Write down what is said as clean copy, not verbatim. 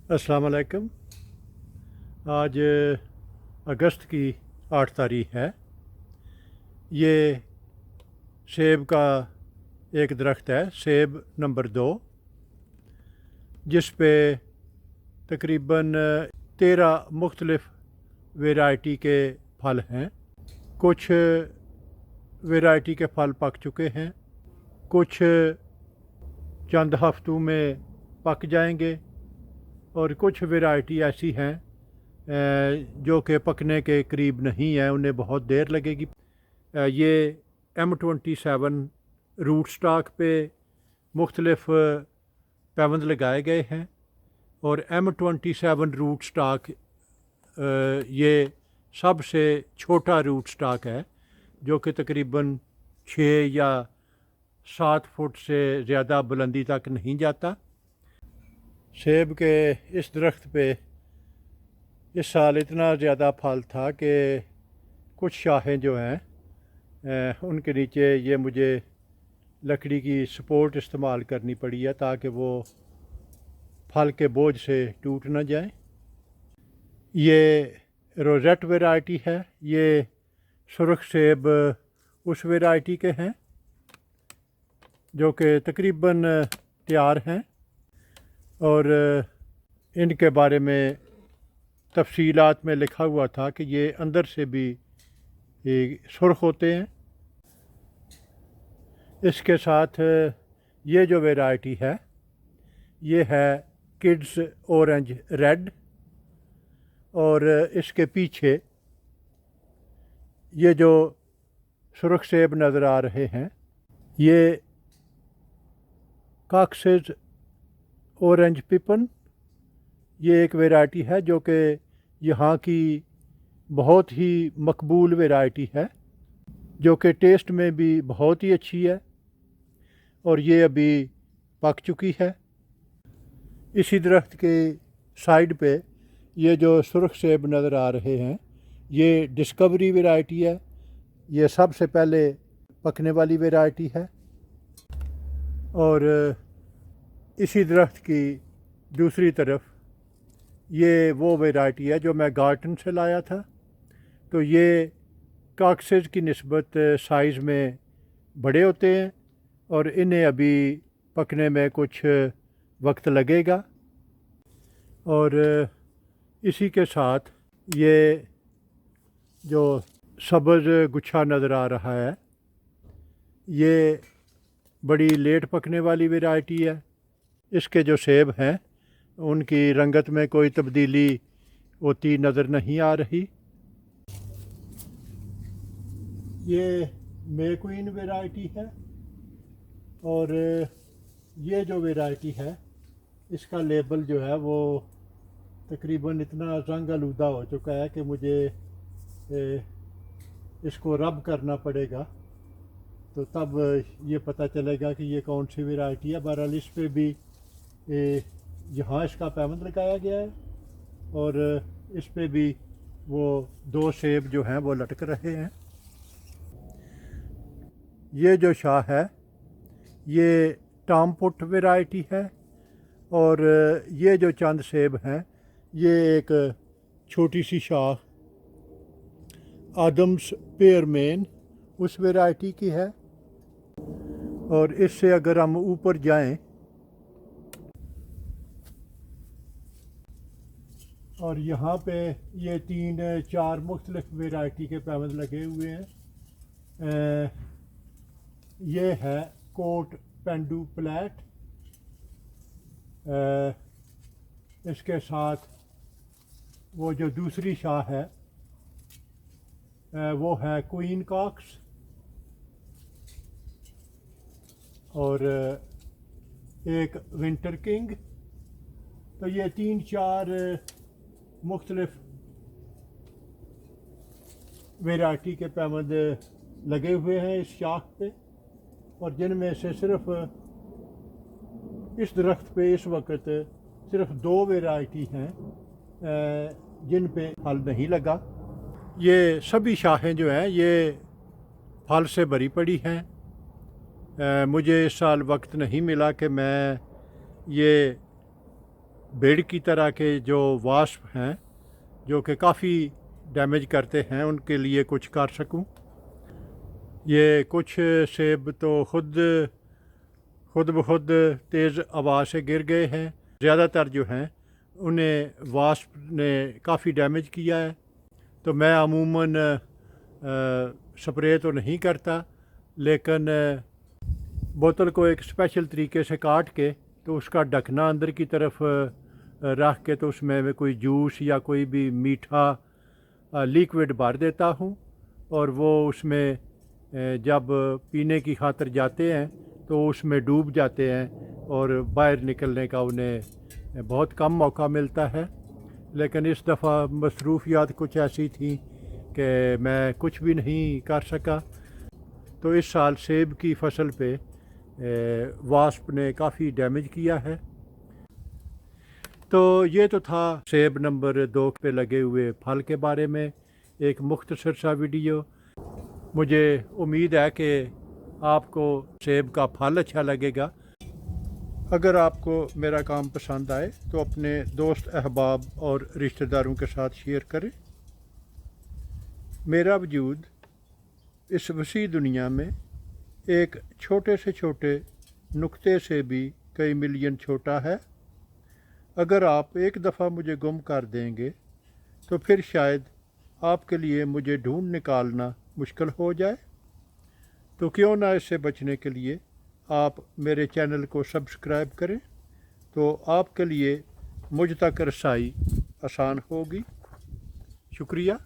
अस्सलाम वालेकुम। आज अगस्त की 8 तारीख है। ये सेब का एक दरख्त है, सेब नंबर 2, जिस पे तकरीबन 13 मुख्तलिफ़ वैरायटी के फल हैं। कुछ वैरायटी के फल पक चुके हैं, कुछ चंद हफ्तों में पक जाएंगे और कुछ वैरायटी ऐसी हैं जो कि पकने के करीब नहीं है, उन्हें बहुत देर लगेगी। ये M27 रूट स्टॉक पे मुख्तलिफ़ पैबंद लगाए गए हैं और M27 रूट स्टॉक ये सबसे छोटा रूट स्टॉक है जो कि तकरीबन 6 या 7 फुट से ज़्यादा बुलंदी तक नहीं जाता। सेब के इस दरख्त पे इस साल इतना ज़्यादा फल था कि कुछ शाखें जो हैं उनके नीचे ये मुझे लकड़ी की सपोर्ट इस्तेमाल करनी पड़ी है ताकि वो फल के बोझ से टूट ना जाए। ये रोज़ेट वैरायटी है। ये सुर्ख सेब उस वैरायटी के हैं जो कि तकरीबन तैयार हैं और इनके बारे में तफसीलात में लिखा हुआ था कि ये अंदर से भी सुर्ख होते हैं। इसके साथ ये जो वैरायटी है ये है किड्स ऑरेंज रेड, और इसके पीछे ये जो सुर्ख सेब नज़र आ रहे हैं ये कॉक्सेस ऑरेंज पिपन, ये एक वैरायटी है जो कि यहाँ की बहुत ही मकबूल वैरायटी है, जो कि टेस्ट में भी बहुत ही अच्छी है और ये अभी पक चुकी है। इसी दरख्त के साइड पे ये जो सुर्ख सेब नज़र आ रहे हैं ये डिस्कवरी वैरायटी है। ये सबसे पहले पकने वाली वैरायटी है। और इसी दरख्त की दूसरी तरफ ये वो वैरायटी है जो मैं गार्टन से लाया था। तो ये कॉक्सेस की निस्बत साइज़ में बड़े होते हैं और इन्हें अभी पकने में कुछ वक्त लगेगा। और इसी के साथ ये जो सब्ज़ गुच्छा नज़र आ रहा है ये बड़ी लेट पकने वाली वैरायटी है। इसके जो सेब हैं उनकी रंगत में कोई तब्दीली होती नज़र नहीं आ रही। ये मैक्वीन वैरायटी है और ये जो वैरायटी है इसका लेबल जो है वो तकरीबन इतना रंग आलूदा हो चुका है कि मुझे इसको रब करना पड़ेगा तो तब ये पता चलेगा कि ये कौन सी वैरायटी है। बहरहाल इस पे भी यहाँ इसका पैबंद लगाया गया है और इस पे भी वो 2 सेब जो हैं वो लटक रहे हैं। ये जो शाह है ये टॉमपुट वैरायटी है और ये जो चंद सेब हैं ये एक छोटी सी शाख आदम्स पेयरमैन उस वैरायटी की है। और इससे अगर हम ऊपर जाएं और यहाँ पे ये 3-4 मुख्तलिफ वैरायटी के पैबंद लगे हुए हैं। ये है कोट पेंडू प्लेट, इसके साथ वो जो दूसरी शाह है वो है क्वीन कॉक्स और एक विंटर किंग। तो ये 3-4 मुख्तलिफ वैरायटी के पैबंद लगे हुए हैं इस शाख पे और जिनमें से सिर्फ इस दरख्त पे इस वक्त सिर्फ 2 वैरायटी हैं जिन पे फल नहीं लगा। ये सभी शाखें जो हैं ये फल से भरी पड़ी हैं। मुझे इस साल वक्त नहीं मिला कि मैं ये बेड़ की तरह के जो वास्प हैं जो कि काफ़ी डैमेज करते हैं उनके लिए कुछ कर सकूं। ये कुछ सेब तो खुद ब खुद तेज़ आवाज़ से गिर गए हैं। ज़्यादातर जो हैं उन्हें वास्प ने काफ़ी डैमेज किया है। तो मैं अमूमन स्प्रे तो नहीं करता, लेकिन बोतल को एक स्पेशल तरीके से काट के तो उसका ढकना अंदर की तरफ रख के तो उसमें कोई जूस या कोई भी मीठा लिक्विड भर देता हूँ, और वो उसमें जब पीने की खातिर जाते हैं तो उसमें डूब जाते हैं और बाहर निकलने का उन्हें बहुत कम मौका मिलता है। लेकिन इस दफ़ा मसरूफियात कुछ ऐसी थी कि मैं कुछ भी नहीं कर सका। तो इस साल सेब की फसल पे वास्प ने काफ़ी डैमेज किया है। तो ये तो था सेब नंबर 2 पे लगे हुए फल के बारे में एक मुख्तसर सा वीडियो। मुझे उम्मीद है कि आपको सेब का फल अच्छा लगेगा। अगर आपको मेरा काम पसंद आए तो अपने दोस्त अहबाब और रिश्तेदारों के साथ शेयर करें। मेरा वजूद इस वसी दुनिया में एक छोटे से छोटे नुक्ते से भी कई मिलियन छोटा है। अगर आप एक दफ़ा मुझे गुम कर देंगे तो फिर शायद आपके लिए मुझे ढूंढ निकालना मुश्किल हो जाए। तो क्यों ना इससे बचने के लिए आप मेरे चैनल को सब्सक्राइब करें, तो आपके लिए मुझ तक रसाई आसान होगी। शुक्रिया।